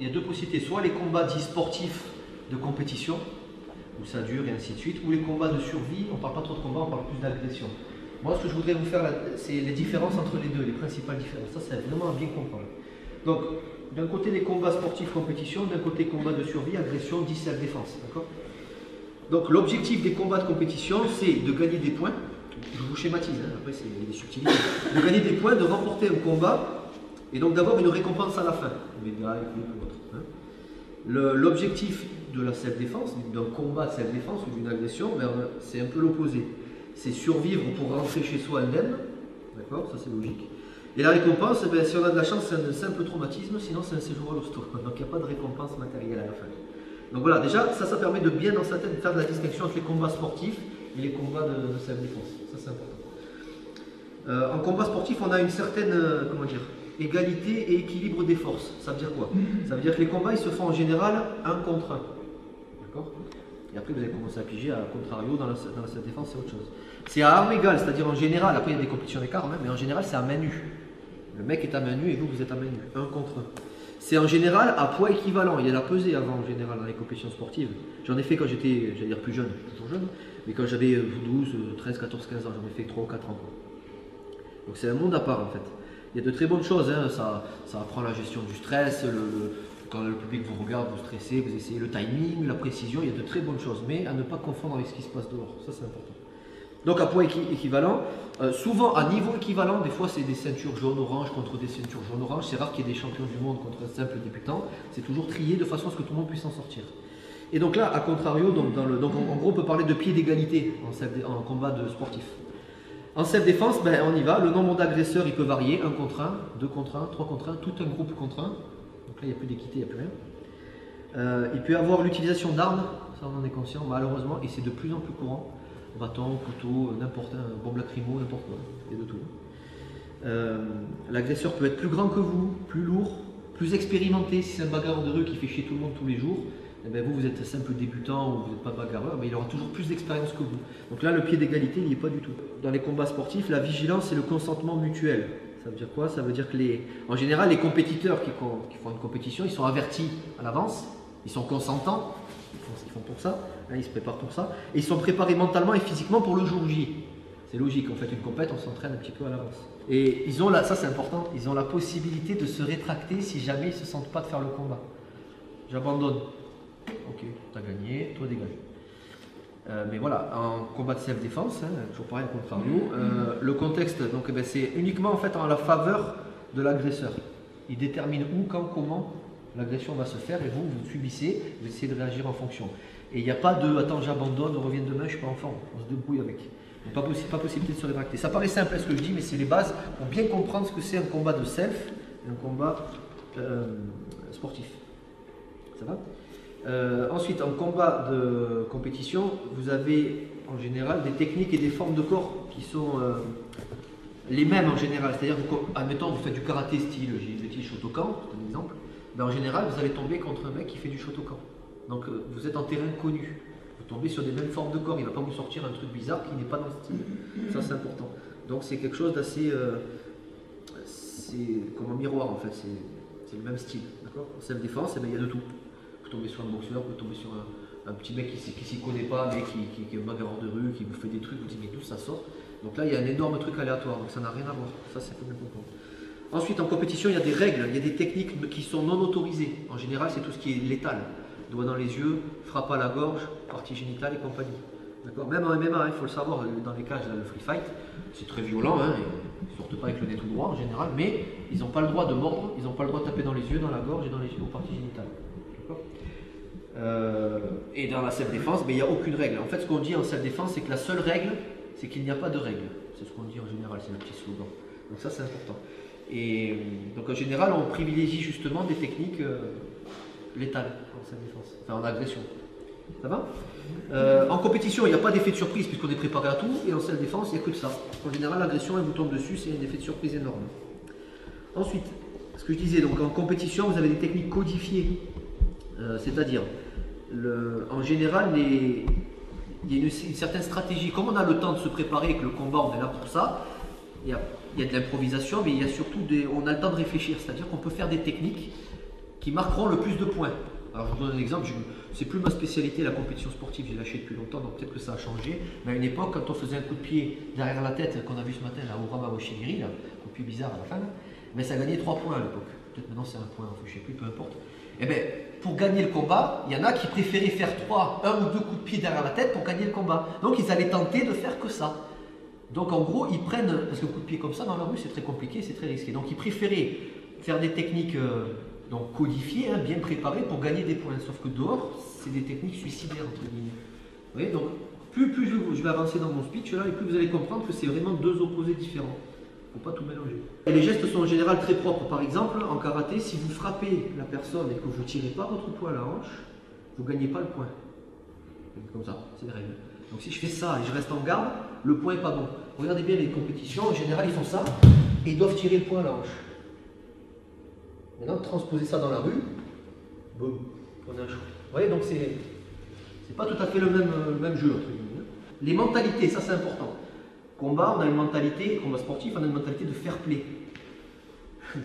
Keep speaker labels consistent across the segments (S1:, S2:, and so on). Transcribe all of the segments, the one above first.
S1: il y a deux possibilités. Soit les combats dits sportifs de compétition, où ça dure et ainsi de suite, ou les combats de survie, on ne parle pas trop de combats, on parle plus d'agression. Moi, ce que je voudrais vous faire, c'est les différences entre les deux, les principales différences. Ça, c'est vraiment à bien comprendre. Donc, d'un côté, les combats sportifs compétition, d'un côté, combat de survie, agression, dit self-défense. D'accord? Donc, l'objectif des combats de compétition, c'est de gagner des points. Je vous schématise, hein, après, c'est des subtilités. De gagner des points, de remporter un combat, et donc d'avoir une récompense à la fin. Médaille, ou autre. Hein. L'objectif de la self-défense, d'un combat de self-défense ou d'une agression, ben, c'est un peu l'opposé. C'est survivre pour rentrer chez soi indemne. D'accord? Ça, c'est logique. Et la récompense, ben, si on a de la chance, c'est un simple traumatisme, sinon c'est un séjour à l'hosto. Donc il n'y a pas de récompense matérielle à la fin. Donc voilà, déjà, ça permet de bien dans sa tête de faire de la distinction entre les combats sportifs et les combats de self-défense. Ça, c'est important. En combat sportif, on a une certaine, comment dire, égalité et équilibre des forces. Ça veut dire quoi? Ça veut dire que les combats, ils se font en général un contre un. D'accord? Et après, vous allez commencer à piger, à contrario, dans la self-défense, c'est autre chose. C'est à armes égales, c'est-à-dire en général, après il y a des compétitions d'écart, mais en général, c'est à main nue. Le mec est à main nue et vous êtes à main nue, un contre un. C'est en général à poids équivalent. Il y a la pesée avant en général dans les compétitions sportives. J'en ai fait quand j'étais, j'allais dire plus jeune, toujours jeune, mais quand j'avais 12, 13, 14, 15 ans, j'en ai fait 3 ou 4 ans. Donc c'est un monde à part en fait. Il y a de très bonnes choses, hein. Ça apprend la gestion du stress, quand le public vous regarde, vous stressez, vous essayez le timing, la précision, il y a de très bonnes choses, mais à ne pas confondre avec ce qui se passe dehors, ça c'est important. Donc à poids équivalent, souvent à niveau équivalent, des fois c'est des ceintures jaune-orange contre des ceintures jaune-orange, c'est rare qu'il y ait des champions du monde contre un simple débutant, c'est toujours trié de façon à ce que tout le monde puisse s'en sortir. Et donc là, à contrario, en gros on peut parler de pied d'égalité en combat de sportif. En self-défense, ben, on y va, le nombre d'agresseurs il peut varier, 1 contre 1, 2 contre 1, 3 contre 1, tout un groupe contre 1, donc là il n'y a plus d'équité, il n'y a plus rien. Il peut y avoir l'utilisation d'armes, ça on en est conscient malheureusement, et c'est de plus en plus courant. Bâton, couteau, n'importe un, bombe lacrymo, n'importe quoi, il y a de tout. L'agresseur peut être plus grand que vous, plus lourd, plus expérimenté. Si c'est un bagarreur de rue qui fait chier tout le monde tous les jours, eh bien vous êtes un simple débutant ou vous n'êtes pas bagarreur, mais il aura toujours plus d'expérience que vous. Donc là, le pied d'égalité, il n'y est pas du tout. Dans les combats sportifs, la vigilance et le consentement mutuel. Ça veut dire quoi? Ça veut dire que en général, les compétiteurs qui font une compétition, ils sont avertis à l'avance, ils sont consentants. Ils font ce qu'ils font pour ça, hein, ils se préparent pour ça, et ils sont préparés mentalement et physiquement pour le jour J. C'est logique, on fait une compète, on s'entraîne un petit peu à l'avance. Et ils ont ça c'est important, ils ont la possibilité de se rétracter si jamais ils ne se sentent pas de faire le combat. J'abandonne. Ok, tu as gagné, toi dégage. Mais voilà, en combat de self-défense, hein, toujours pareil, contrario, le contexte, donc, c'est uniquement en fait en la faveur de l'agresseur. Il détermine où, quand, comment l'agression va se faire et vous subissez, vous essayez de réagir en fonction. Et il n'y a pas de « attends, j'abandonne, on revient demain, je ne suis pas en forme », on se débrouille avec. Donc, pas possibilité de se rétracter. Ça paraît simple ce que je dis, mais c'est les bases pour bien comprendre ce que c'est un combat de self et un combat sportif. Ça va? Ensuite, en combat de compétition, vous avez en général des techniques et des formes de corps qui sont les mêmes en général. C'est-à-dire, admettons, vous faites du karaté style Shotokan, c'est un exemple. Ben, en général, vous allez tomber contre un mec qui fait du Shotokan. Donc vous êtes en terrain connu. Vous tombez sur des mêmes formes de corps. Il ne va pas vous sortir un truc bizarre qui n'est pas dans le style. Ça, c'est important. Donc c'est quelque chose d'assez... c'est comme un miroir en fait. C'est le même style. En self-défense, il y a de tout. Vous tombez sur un boxeur, vous tombez sur un petit mec qui ne s'y connaît pas, mais qui est un bagarreur de rue, qui vous fait des trucs, vous dites mais d'où ça sort? Donc là, il y a un énorme truc aléatoire. Donc ça n'a rien à voir. Ça, c'est faut bien comprendre. Ensuite, en compétition, il y a des règles, il y a des techniques qui sont non autorisées. En général, c'est tout ce qui est létal. Doigt dans les yeux, frappe à la gorge, partie génitale et compagnie. Même en MMA, il faut le savoir, dans les cages, là, le free fight, c'est très violent, hein, ils ne sortent pas avec le nez tout droit en général, mais ils n'ont pas le droit de mordre, ils n'ont pas le droit de taper dans les yeux, dans la gorge et dans les yeux, aux parties génitales. Et dans la self-défense, il n'y a aucune règle. En fait, ce qu'on dit en self-défense, c'est que la seule règle, c'est qu'il n'y a pas de règle. C'est ce qu'on dit en général, c'est le petit slogan. Donc ça, c'est important. Et donc en général, on privilégie justement des techniques létales en self-défense, enfin en agression. Ça va? En compétition, il n'y a pas d'effet de surprise puisqu'on est préparé à tout, et en self-défense, il n'y a que de ça. En général, l'agression, elle vous tombe dessus, c'est un effet de surprise énorme. Ensuite, ce que je disais, donc en compétition, vous avez des techniques codifiées, c'est-à-dire, en général, il y a une certaine stratégie. Comme on a le temps de se préparer et que le combat, on est là pour ça, il y a de l'improvisation, mais il y a surtout on a le temps de réfléchir, c'est-à-dire qu'on peut faire des techniques qui marqueront le plus de points. Alors je vous donne un exemple, c'est plus ma spécialité la compétition sportive, j'ai lâché depuis longtemps, donc peut-être que ça a changé. Mais à une époque, quand on faisait un coup de pied derrière la tête, qu'on a vu ce matin là, au Ramamoshigiri, là, coup de pied bizarre à la fin, mais ça gagnait 3 points à l'époque. Peut-être maintenant c'est 1 point, enfin, je ne sais plus, peu importe. Et bien, pour gagner le combat, il y en a qui préféraient faire 1 ou 2 coups de pied derrière la tête pour gagner le combat. Donc ils allaient tenter de faire que ça. Donc en gros, ils prennent, parce que coup de pied comme ça dans la rue c'est très compliqué, c'est très risqué. Donc ils préféraient faire des techniques donc codifiées, hein, bien préparées pour gagner des points. Sauf que dehors, c'est des techniques suicidaires entre guillemets. Vous voyez, donc plus je vais avancer dans mon speech là, et plus vous allez comprendre que c'est vraiment 2 opposés différents. Il ne faut pas tout mélanger. Et les gestes sont en général très propres. Par exemple, en karaté, si vous frappez la personne et que vous ne tirez pas votre poing à la hanche, vous ne gagnez pas le point. Comme ça, c'est les règles. Donc si je fais ça et je reste en garde, le point n'est pas bon. Regardez bien les compétitions, en général ils font ça et ils doivent tirer le point à la hanche. Maintenant, transposer ça dans la rue, boum, on a un choix. Vous voyez, donc c'est pas tout à fait le même jeu. Entre guillemets. Les mentalités, ça c'est important. Combat, on a une mentalité, combat sportif, on a une mentalité de fair play.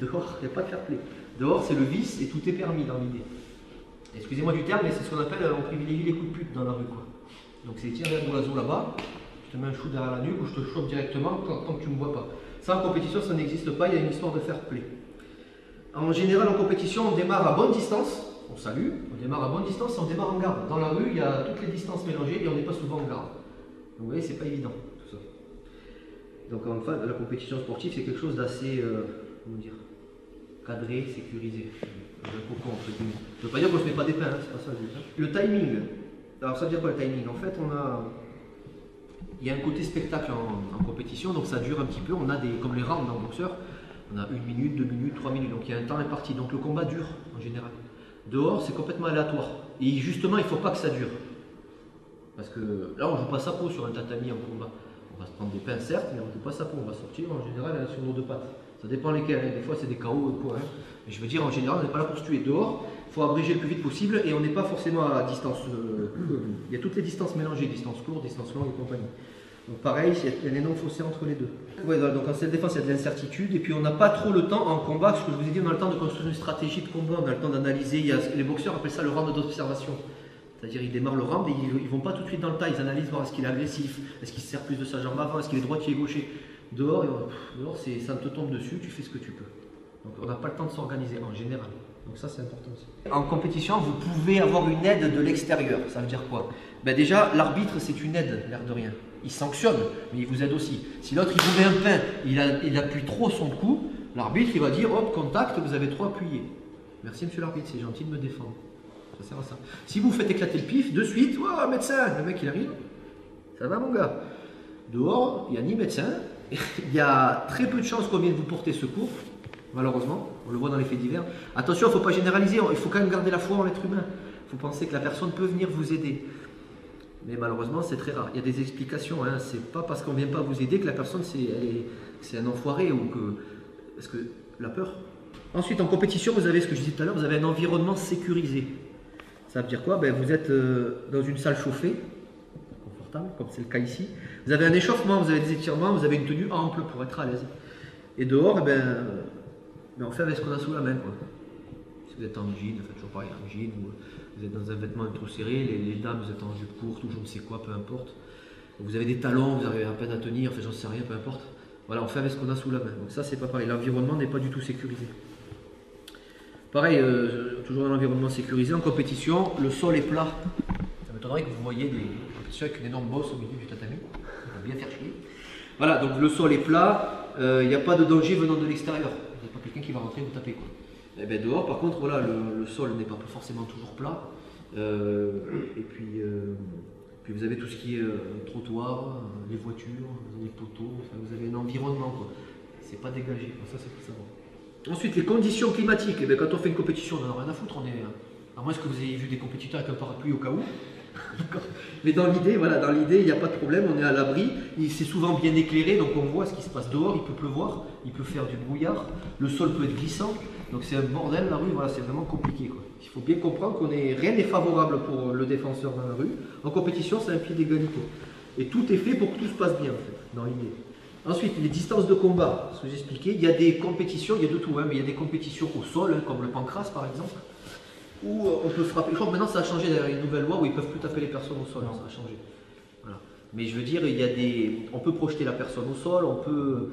S1: Dehors, il n'y a pas de fair play. Dehors, c'est le vice et tout est permis dans l'idée. Excusez-moi du terme, mais c'est ce qu'on appelle, on privilégie les coups de pute dans la rue, quoi. Donc c'est tiens, regarde l'oiseau là-bas, je te mets un chou derrière la nuque ou je te chope directement tant que tu ne me vois pas. Ça en compétition, ça n'existe pas, il y a une histoire de fair play. En général, en compétition, on démarre à bonne distance, on salue, on démarre à bonne distance et on démarre en garde. Dans la rue, il y a toutes les distances mélangées et on n'est pas souvent en garde. Donc vous voyez, c'est pas évident tout ça. Donc enfin, la compétition sportive, c'est quelque chose d'assez, comment dire, cadré, sécurisé. Un cocon, entre guillemets. Ça ne veut pas dire qu'on ne se met pas des pains, hein, c'est pas ça le but. Hein. Le timing. Alors ça veut dire quoi le timing? En fait, il y a un côté spectacle en compétition, donc ça dure un petit peu. On a comme les rounds dans le boxeur, on a 1 minute, 2 minutes, 3 minutes, donc il y a un temps imparti. Donc le combat dure en général. Dehors, c'est complètement aléatoire. Et justement, il ne faut pas que ça dure. Parce que là, on ne joue pas sa peau sur un tatami en combat. On va se prendre des pains, certes, mais on ne joue pas sa peau. On va sortir en général sur nos 2 pattes. Ça dépend lesquels. Hein. Des fois, c'est des KO ou quoi. Hein. Mais je veux dire, en général, on n'est pas là pour se tuer. Dehors, il faut abréger le plus vite possible et on n'est pas forcément à distance. Il y a toutes les distances mélangées, distance courte, distance longue et compagnie. Donc pareil, il y a un énorme fossé entre les deux. Ouais, voilà, donc en self-défense, il y a de l'incertitude et puis on n'a pas trop le temps en combat. Ce que je vous ai dit, on a le temps de construire une stratégie de combat, on a le temps d'analyser. Les boxeurs appellent ça le round d'observation. C'est-à-dire ils démarrent le round et ils ne vont pas tout de suite dans le tas, ils analysent voir est-ce qu'il est agressif, est-ce qu'il se sert plus de sa jambe avant, est-ce qu'il est droitier, gaucher. Dehors, ça te tombe dessus, tu fais ce que tu peux. Donc on n'a pas le temps de s'organiser en général. Donc ça c'est important aussi. En compétition, vous pouvez avoir une aide de l'extérieur. Ça veut dire quoi? Ben déjà, l'arbitre c'est une aide, l'air de rien. Il sanctionne, mais il vous aide aussi. Si l'autre il vous met un pain, il appuie trop son coup, l'arbitre il va dire hop, contact, vous avez trop appuyé. Merci monsieur l'arbitre, c'est gentil de me défendre. Ça sert à ça. Si vous faites éclater le pif, de suite, oh médecin, le mec il arrive. Ça va mon gars? Dehors, il n'y a ni médecin, il y a très peu de chances qu'on vienne vous porter secours. Malheureusement, on le voit dans les faits divers. Attention, il ne faut pas généraliser, il faut quand même garder la foi en l'être humain. Il faut penser que la personne peut venir vous aider. Mais malheureusement, c'est très rare. Il y a des explications. Hein. Ce n'est pas parce qu'on ne vient pas vous aider que la personne, c'est un enfoiré ou que... Parce que la peur. Ensuite, en compétition, vous avez ce que je disais tout à l'heure, vous avez un environnement sécurisé. Ça veut dire quoi? Ben, vous êtes dans une salle chauffée, confortable, comme c'est le cas ici. Vous avez un échauffement, vous avez des étirements, vous avez une tenue ample pour être à l'aise. Et dehors, on fait avec ce qu'on a sous la main. Quoi. Si vous êtes en jean, faites toujours pareil, en jean, ou vous êtes dans un vêtement trop serré, les dames, vous êtes en jupe courte ou je ne sais quoi, peu importe. Vous avez des talons, vous avez à peine à tenir, enfin j'en sais rien, peu importe. Voilà, on fait avec ce qu'on a sous la main. Donc ça, c'est pas pareil. L'environnement n'est pas du tout sécurisé. Pareil, toujours dans l'environnement sécurisé, en compétition, le sol est plat. Ça m'étonnerait que vous voyez des compétitions avec une énorme bosse au milieu du tatami. Ça va bien faire chier. Voilà, donc le sol est plat, il n'y a pas de danger venant de l'extérieur. Il n'y a pas quelqu'un qui va rentrer vous taper. Quoi. Et bien dehors, par contre, voilà, le sol n'est pas forcément toujours plat. Et puis vous avez tout ce qui est trottoir, les voitures, les poteaux, enfin, vous avez un environnement. C'est pas dégagé, ça c'est pour savoir. Ensuite, les conditions climatiques. Eh bien, quand on fait une compétition, on n'en a rien à foutre. À moins que vous ayez vu des compétiteurs avec un parapluie au cas où. Mais dans l'idée, voilà, il n'y a pas de problème, on est à l'abri. C'est souvent bien éclairé, donc on voit ce qui se passe dehors. Il peut pleuvoir, il peut faire du brouillard, le sol peut être glissant. Donc c'est un bordel la rue, voilà, c'est vraiment compliqué. Quoi. Il faut bien comprendre rien n'est favorable pour le défenseur dans la rue. En compétition, c'est un pied d'égalité. Et tout est fait pour que tout se passe bien, en fait, dans l'idée. Ensuite, les distances de combat, ce que j'expliquais, il y a des compétitions, il y a de tout, hein, mais il y a des compétitions au sol, hein, comme le pancrace par exemple, où on peut frapper. Je crois que maintenant ça a changé, il y a une nouvelle loi où ils ne peuvent plus taper les personnes au sol, ça a changé. Voilà. Mais je veux dire, il y a on peut projeter la personne au sol, on peut,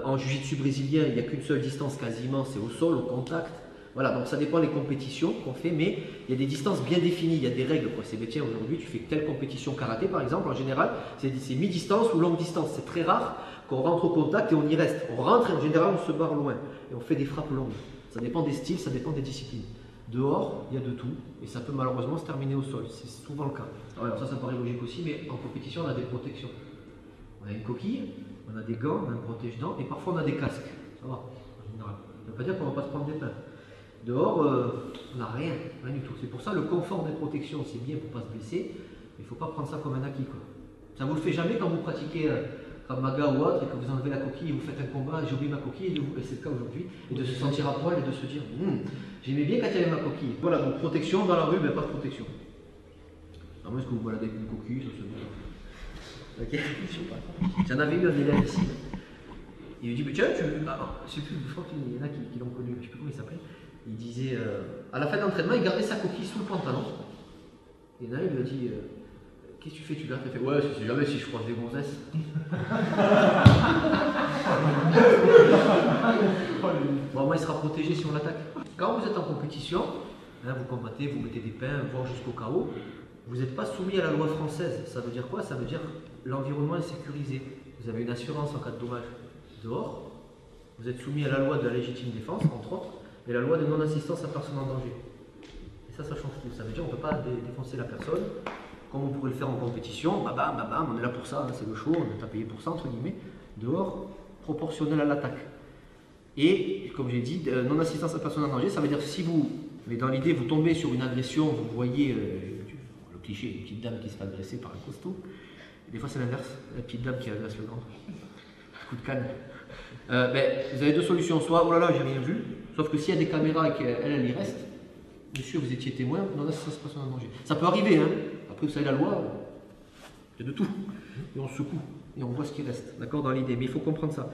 S1: en jiu-jitsu brésilien, il n'y a qu'une seule distance quasiment, c'est au sol, au contact. Voilà, donc ça dépend des compétitions qu'on fait, mais il y a des distances bien définies, il y a des règles. C'est tiens, aujourd'hui tu fais telle compétition karaté par exemple, en général c'est mi-distance ou longue distance. C'est très rare qu'on rentre au contact et on y reste. On rentre et en général on se barre loin et on fait des frappes longues. Ça dépend des styles, ça dépend des disciplines. Dehors, il y a de tout et ça peut malheureusement se terminer au sol, c'est souvent le cas. Alors ça paraît logique aussi, mais en compétition on a des protections. On a une coquille, on a des gants, on a un protège-dents et parfois on a des casques. Ça va, en général. Ça ne veut pas dire qu'on ne va pas se prendre des pains. Dehors, on n'a rien du tout. C'est pour ça le confort des protections, c'est bien pour ne pas se blesser, mais il ne faut pas prendre ça comme un acquis, quoi. Ça ne vous le fait jamais quand vous pratiquez Krav Maga ou autre et que vous enlevez la coquille et vous faites un combat, j'ai oublié ma coquille, et c'est le cas aujourd'hui, et de se sentir à poil et de se dire j'aimais bien quand il y avait ma coquille. Voilà, donc protection dans la rue, mais pas de protection. À moins que vous baladez avec une coquille, ça se voit. Ok, je sais pas. J'en avais eu un élève ici. Il lui dit, mais tiens, je sais plus, je crois qu'il y en a qui l'ont connu, je ne sais plus comment il s'appelle. Il disait, à la fin de l'entraînement, il gardait sa coquille sous le pantalon. Et là, il lui a dit, qu'est-ce que tu fais? Tu gardes? Il fait, ouais, je sais jamais si je croise des gonzesses. Bon, moi, il sera protégé si on l'attaque. Quand vous êtes en compétition, hein, vous combattez, vous mettez des pains, voire jusqu'au KO, vous n'êtes pas soumis à la loi française. Ça veut dire quoi? Ça veut dire l'environnement est sécurisé. Vous avez une assurance en cas de dommage. Dehors, vous êtes soumis à la loi de la légitime défense, entre autres, et la loi de non-assistance à personne en danger. Et ça change tout. Ça veut dire qu'on ne peut pas défoncer la personne, comme on pourrait le faire en compétition. Bam, bam, bam, on est là pour ça, hein, c'est le show, on est payé pour ça, entre guillemets. Dehors, proportionnel à l'attaque. Et, comme j'ai dit, non-assistance à personne en danger, ça veut dire que si vous, mais dans l'idée, vous tombez sur une agression, vous voyez, le cliché, une petite dame qui se fait agresser par un costaud. Des fois, c'est l'inverse, la petite dame qui agresse le grand. Coup de canne. Vous avez deux solutions, soit oh là là j'ai rien vu, sauf que s'il y a des caméras et qu'elle y reste, monsieur vous étiez témoin, non, ça se passe en danger. Ça peut arriver, hein. Après vous savez la loi, il y a de tout, et on secoue, et on voit ce qui reste, d'accord, dans l'idée, mais il faut comprendre ça.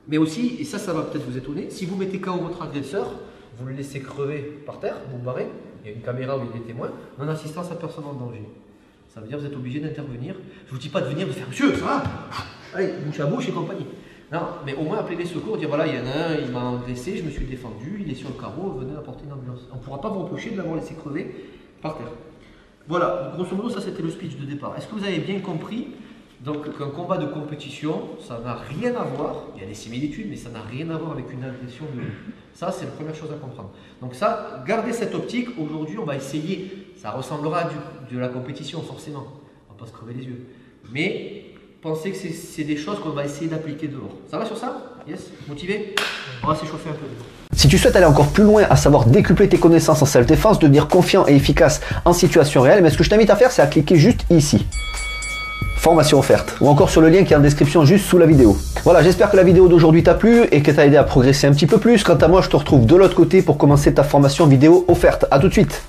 S1: Mais aussi, et ça va peut-être vous étonner, si vous mettez KO votre agresseur, vous le laissez crever par terre, vous barrez, il y a une caméra où il est témoin, non assistance à personne en danger. Ça veut dire que vous êtes obligé d'intervenir. Je ne vous dis pas de venir, de faire monsieur, ça va, allez, bouche à bouche et compagnie. Non, mais au moins appeler les secours, dire voilà, il y en a un, il m'a agressé, je me suis défendu, il est sur le carreau, venez apporter une ambulance. On ne pourra pas vous reprocher de l'avoir laissé crever par terre. Voilà, grosso modo, ça c'était le speech de départ. Est-ce que vous avez bien compris donc qu'un combat de compétition, ça n'a rien à voir, il y a des similitudes, mais ça n'a rien à voir avec une agression de l'autre. Ça, c'est la première chose à comprendre. Donc ça, gardez cette optique. Aujourd'hui, on va essayer, ça ressemblera à de la compétition, forcément. On ne va pas se crever les yeux. Mais pensez que c'est des choses qu'on va essayer d'appliquer dehors. Ça va sur ça? Yes? Motivé? On va s'échauffer un peu.
S2: Si tu souhaites aller encore plus loin, à savoir décupler tes connaissances en self-défense, devenir confiant et efficace en situation réelle, mais ce que je t'invite à faire, c'est à cliquer juste ici. Formation offerte, ou encore sur le lien qui est en description juste sous la vidéo. Voilà, j'espère que la vidéo d'aujourd'hui t'a plu et qu'elle t'a aidé à progresser un petit peu plus. Quant à moi, je te retrouve de l'autre côté pour commencer ta formation vidéo offerte. A tout de suite.